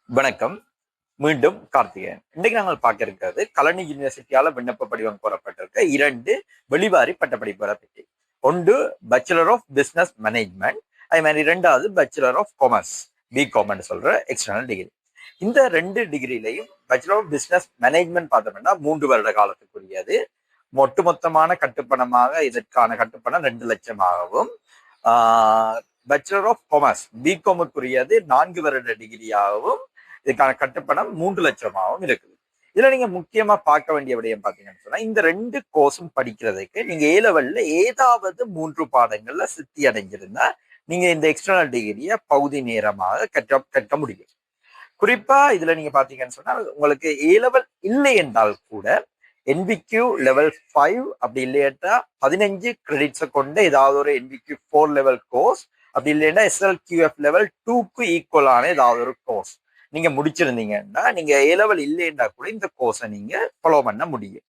வணக்கம். மீண்டும் கார்த்திகேயன். இன்னைக்கு நாங்கள் பார்க்க இருக்கிறது கலனி யூனிவர்சிட்டியால விண்ணப்ப படிவம் கோரப்பட்டிருக்க 2 வெளிவாரி பட்டப்படிப்புகளை பற்றி. ஒன்று பேச்சுலர் ஆஃப் பிசினஸ் மேனேஜ்மெண்ட், அதே மாதிரி 2வது பேச்சுலர் ஆஃப் காமர்ஸ், பிகாம் சொல்ற எக்ஸ்டர்னல் டிகிரி. இந்த 2 டிகிரிலையும் பேச்சுலர் ஆஃப் பிசினஸ் மேனேஜ்மெண்ட் பார்த்தோம்னா 3 வருட காலத்துக்குரியது. ஒட்டுமொத்தமான கட்டுப்பணமாக இதற்கான கட்டுப்பணம் 2 லட்சமாகவும், பேச்சுலர் ஆஃப் காமர்ஸ் பிகாமுக்குரியது 4 வருட டிகிரியாகவும், இதுக்கான கட்டுப்பணம் 3 லட்சமாகவும் இருக்குது. இதுல நீங்க முக்கியமா பார்க்க வேண்டிய விடயம் பாத்தீங்கன்னு சொன்னா, இந்த 2 கோர்ஸும் படிக்கிறதுக்கு நீங்க ஏ லெவல்ல ஏதாவது 3 பாடங்கள்ல சித்தி அடைஞ்சிருந்தா நீங்க இந்த எக்ஸ்டர்னல் டிகிரியை பகுதி நேரமாக கற்க முடியும். குறிப்பா இதுல நீங்க பாத்தீங்கன்னு சொன்னா, உங்களுக்கு ஏ லெவல் இல்லை என்றால் கூட NVQ லெவல் 5 அப்படி இல்லையா 15 கிரெடிட்ஸை கொண்ட ஏதாவது ஒரு NVQ 4 லெவல் கோர்ஸ், அப்படி இல்லைன்னா SLQF லெவல் 2க்கு ஈக்குவலான ஏதாவது ஒரு கோர்ஸ் நீங்க முடிச்சிருந்தீங்கன்னா, நீங்க ஏ லெவல் இல்லைன்னா கூட இந்த கோர்ஸை நீங்க ஃபாலோ பண்ண முடியும்.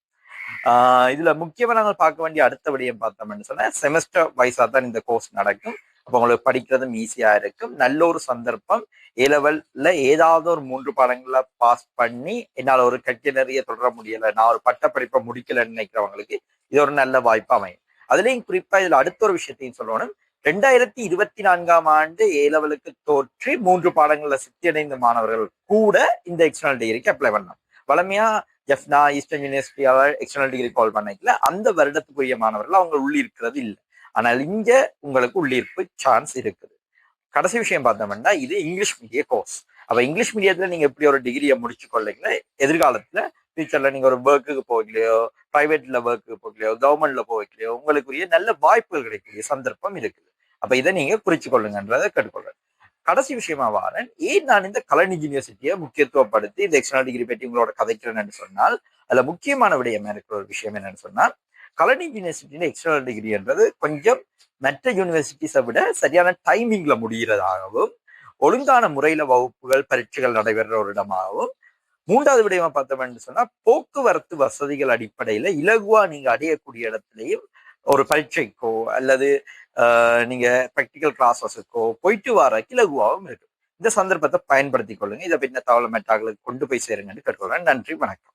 இதுல முக்கியமா நாங்கள் பார்க்க வேண்டிய அடுத்த விடயம் பார்த்தோம்னு சொன்னா, செமஸ்டர் வைஸா தான் இந்த கோர்ஸ் நடக்கும். அப்போ உங்களுக்கு படிக்கிறதும் ஈஸியா இருக்கும். நல்ல ஒரு சந்தர்ப்பம். ஏ லெவல்ல ஏதாவது ஒரு 3 பாடங்களை பாஸ் பண்ணி என்னால் ஒரு கற்க நிறைய தொடர முடியலை, நான் ஒரு பட்டப்படிப்பை முடிக்கலைன்னு நினைக்கிறவங்களுக்கு இது ஒரு நல்ல வாய்ப்பு அமையும். அதுலயும் குறிப்பா இதுல அடுத்த ஒரு விஷயத்தையும் சொல்லணும். 2024ஆம் ஆண்டு ஏ லெவலுக்கு தோற்றி 3 பாடங்கள்ல சித்தியடைந்த மாணவர்கள் கூட இந்த எக்ஸ்டர்னல் டிகிரிக்கு அப்ளை பண்ணலாம். வளமையா ஜெஃப்னா ஈஸ்டர்ன் யூனிவர்சிட்டியால எக்ஸ்டர்னல் டிகிரி கால் பண்ணிக்கல, அந்த வருடத்துக்குரிய மாணவர்கள் அவங்க உள்ளிருக்கிறது இல்லை. ஆனால் இங்க உங்களுக்கு உள்ளிருப்பு சான்ஸ் இருக்குது. கடைசி விஷயம் பார்த்தோம்னா, இது இங்கிலீஷ் மீடியம் கோர்ஸ். அப்ப இங்கிலீஷ் மீடியத்துல நீங்க எப்படி ஒரு டிகிரியை முடிச்சு கொள்ளீங்களோ, எதிர்காலத்துல ஃபியூச்சர்ல நீங்க ஒரு ஒர்க்குக்கு போகலையோ, பிரைவேட்ல ஒர்க்குக்கு போகலையோ, கவர்மெண்ட்ல போகலையோ, உங்களுக்குரிய நல்ல வாய்ப்புகள் கிடைக்கக்கூடிய சந்தர்ப்பம் இருக்குது. அப்ப இதை நீங்க குறிச்சு கொள்ளுங்கன்றதை கேட்டுக்கொள்றேன். கடைசி விஷயமா வாரன், ஏன் நான் இந்த கலனி யூனிவர்சிட்டியை முக்கியத்துவப்படுத்தி இந்த எக்ஸ்டர்னல் டிகிரி பற்றி உங்களோட கதைக்கிறேன்னு சொன்னால், அதுல முக்கியமான விடயம் இருக்கிற ஒரு விஷயம் என்னன்னு சொன்னால், கலனி யூனிவர்சிட்டியில எக்ஸ்டர்னல் டிகிரி என்றது கொஞ்சம் மற்ற யூனிவர்சிட்டிஸை விட சரியான டைமிங்ல முடிகிறதாகவும், ஒழுங்கான முறையில வகுப்புகள் பரீட்சைகள் நடைபெற ஒரு இடமாகவும், 3வது விடயமா பார்த்தோம்னு சொன்னா, போக்குவரத்து வசதிகள் அடிப்படையில இலகுவா நீங்க அடையக்கூடிய இடத்துலையும் ஒரு பரீட்சைக்கோ அல்லது நீங்க ப்ராக்டிக்கல் கிளாஸஸுக்கோ போயிட்டு வர இலகுவாகவும் இருக்கு. இந்த சந்தர்ப்பத்தை பயன்படுத்திக் கொள்ளுங்க. இதை பற்றின தகவல் மெட்டாக்களுக்கு கொண்டு போய் சேருங்கன்னு கேட்டுக்கொள்றேன். நன்றி, வணக்கம்.